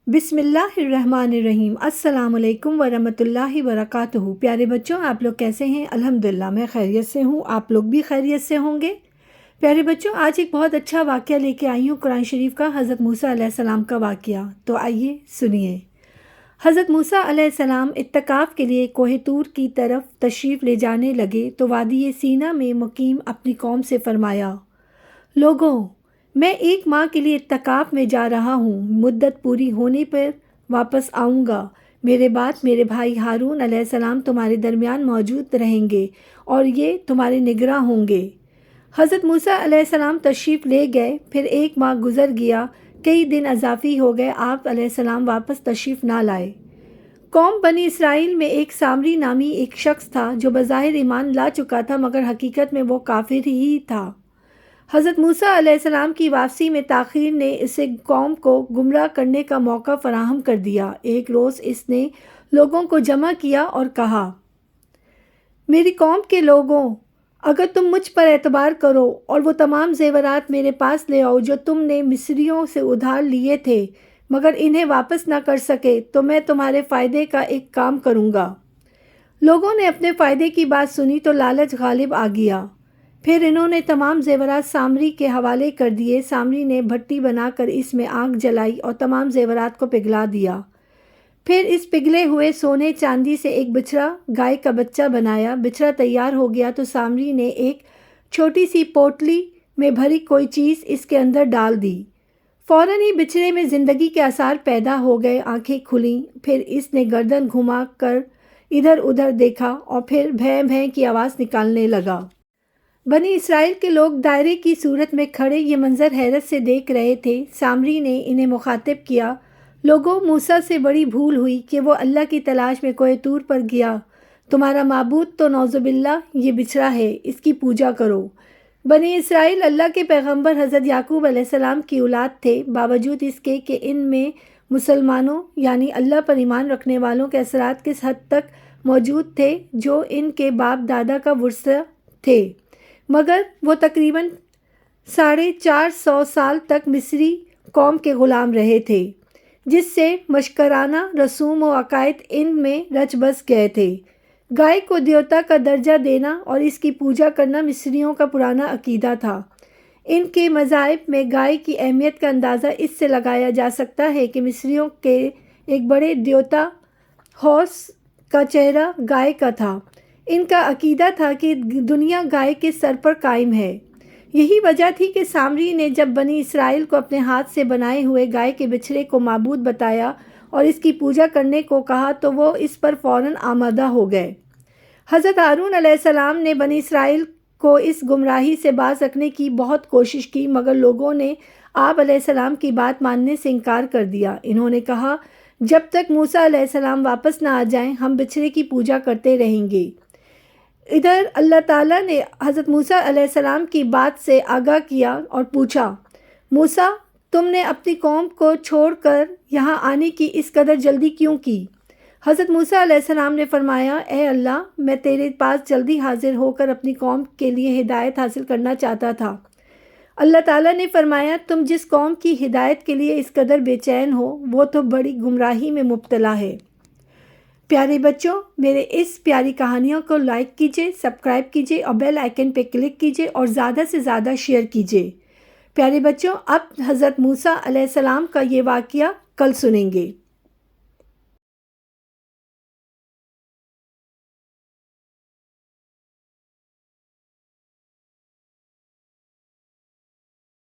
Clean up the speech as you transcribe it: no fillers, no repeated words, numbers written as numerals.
بسم اللہ الرحمن الرحیم۔ السلام علیکم ورحمۃ اللہ وبرکاتہ۔ پیارے بچوں، آپ لوگ کیسے ہیں؟ الحمدللہ میں خیریت سے ہوں، آپ لوگ بھی خیریت سے ہوں گے۔ پیارے بچوں، آج ایک بہت اچھا واقعہ لے کے آئی ہوں قرآن شریف کا، حضرت موسیٰ علیہ السلام کا واقعہ۔ تو آئیے سنیے۔ حضرت موسیٰ علیہ السلام اعتکاف کے لیے کوہ طور کی طرف تشریف لے جانے لگے تو وادی سینا میں مقیم اپنی قوم سے فرمایا، لوگوں، میں 1 ماہ کے لیے اعتکاف میں جا رہا ہوں، مدت پوری ہونے پر واپس آؤں گا۔ میرے بعد میرے بھائی ہارون علیہ السلام تمہارے درمیان موجود رہیں گے اور یہ تمہارے نگراں ہوں گے۔ حضرت موسیٰ علیہ السلام تشریف لے گئے، پھر 1 ماہ گزر گیا، کئی دن اضافی ہو گئے، آپ علیہ السلام واپس تشریف نہ لائے۔ قوم بنی اسرائیل میں ایک سامری نامی ایک شخص تھا جو بظاہر ایمان لا چکا تھا، مگر حقیقت میں وہ کافر ہی تھا۔ حضرت موسیٰ علیہ السلام کی واپسی میں تاخیر نے اسے قوم کو گمراہ کرنے کا موقع فراہم کر دیا۔ ایک روز اس نے لوگوں کو جمع کیا اور کہا، میری قوم کے لوگوں، اگر تم مجھ پر اعتبار کرو اور وہ تمام زیورات میرے پاس لے آؤ جو تم نے مصریوں سے ادھار لیے تھے مگر انہیں واپس نہ کر سکے، تو میں تمہارے فائدے کا ایک کام کروں گا۔ لوگوں نے اپنے فائدے کی بات سنی تو لالچ غالب آ گیا۔ پھر انہوں نے تمام زیورات سامری کے حوالے کر دیے۔ سامری نے بھٹی بنا کر اس میں آگ جلائی اور تمام زیورات کو پگھلا دیا۔ پھر اس پگھلے ہوئے سونے چاندی سے ایک بچھڑا گائے کا بچہ بنایا۔ بچھڑا تیار ہو گیا تو سامری نے ایک چھوٹی سی پوٹلی میں بھری کوئی چیز اس کے اندر ڈال دی۔ فوراً ہی بچھڑے میں زندگی کے آثار پیدا ہو گئے، آنکھیں کھلیں۔ پھر اس نے گردن گھما کر ادھر ادھر دیکھا اور پھر بھیں بھیں کی آواز نکالنے لگا۔ بنی اسرائیل کے لوگ دائرے کی صورت میں کھڑے یہ منظر حیرت سے دیکھ رہے تھے۔ سامری نے انہیں مخاطب کیا، لوگوں، موسیٰ سے بڑی بھول ہوئی کہ وہ اللہ کی تلاش میں کوہ طور پر گیا۔ تمہارا معبود تو نعوذ باللہ یہ بچھڑا ہے، اس کی پوجا کرو۔ بنی اسرائیل اللہ کے پیغمبر حضرت یعقوب علیہ السلام کی اولاد تھے، باوجود اس کے کہ ان میں مسلمانوں یعنی اللہ پر ایمان رکھنے والوں کے اثرات کس حد تک موجود تھے جو ان کے باپ دادا کا ورثہ تھے، مگر وہ تقریباً 450 سال تک مصری قوم کے غلام رہے تھے، جس سے مشکرانہ رسوم و عقائد ان میں رچ بس گئے تھے۔ گائے کو دیوتا کا درجہ دینا اور اس کی پوجا کرنا مصریوں کا پرانا عقیدہ تھا۔ ان کے مذاہب میں گائے کی اہمیت کا اندازہ اس سے لگایا جا سکتا ہے کہ مصریوں کے ایک بڑے دیوتا ہوس کا چہرہ گائے کا تھا۔ ان کا عقیدہ تھا کہ دنیا گائے کے سر پر قائم ہے۔ یہی وجہ تھی کہ سامری نے جب بنی اسرائیل کو اپنے ہاتھ سے بنائے ہوئے گائے کے بچھڑے کو معبود بتایا اور اس کی پوجا کرنے کو کہا تو وہ اس پر فوراً آمادہ ہو گئے۔ حضرت ہارون علیہ السلام نے بنی اسرائیل کو اس گمراہی سے باز رکھنے کی بہت کوشش کی، مگر لوگوں نے آپ علیہ السلام کی بات ماننے سے انکار کر دیا۔ انہوں نے کہا، جب تک موسیٰ علیہ السلام واپس نہ آ جائیں ہم بچھڑے کی پوجا کرتے رہیں گے۔ ادھر اللہ تعالیٰ نے حضرت موسیٰ علیہ السلام کی بات سے آگاہ کیا اور پوچھا، موسیٰ، تم نے اپنی قوم کو چھوڑ کر یہاں آنے کی اس قدر جلدی کیوں کی؟ حضرت موسیٰ علیہ السلام نے فرمایا، اے اللہ، میں تیرے پاس جلدی حاضر ہو کر اپنی قوم کے لیے ہدایت حاصل کرنا چاہتا تھا۔ اللہ تعالیٰ نے فرمایا، تم جس قوم کی ہدایت کے لیے اس قدر بے چین ہو وہ تو بڑی گمراہی میں مبتلا ہے۔ پیارے بچوں، میرے اس پیاری کہانیوں کو لائک کیجیے، سبسکرائب کیجیے اور بیل آئیکن پہ کلک کیجیے اور زیادہ سے زیادہ شیئر کیجیے۔ پیارے بچوں، اب حضرت موسیٰ علیہ السلام کا یہ واقعہ کل سنیں گے۔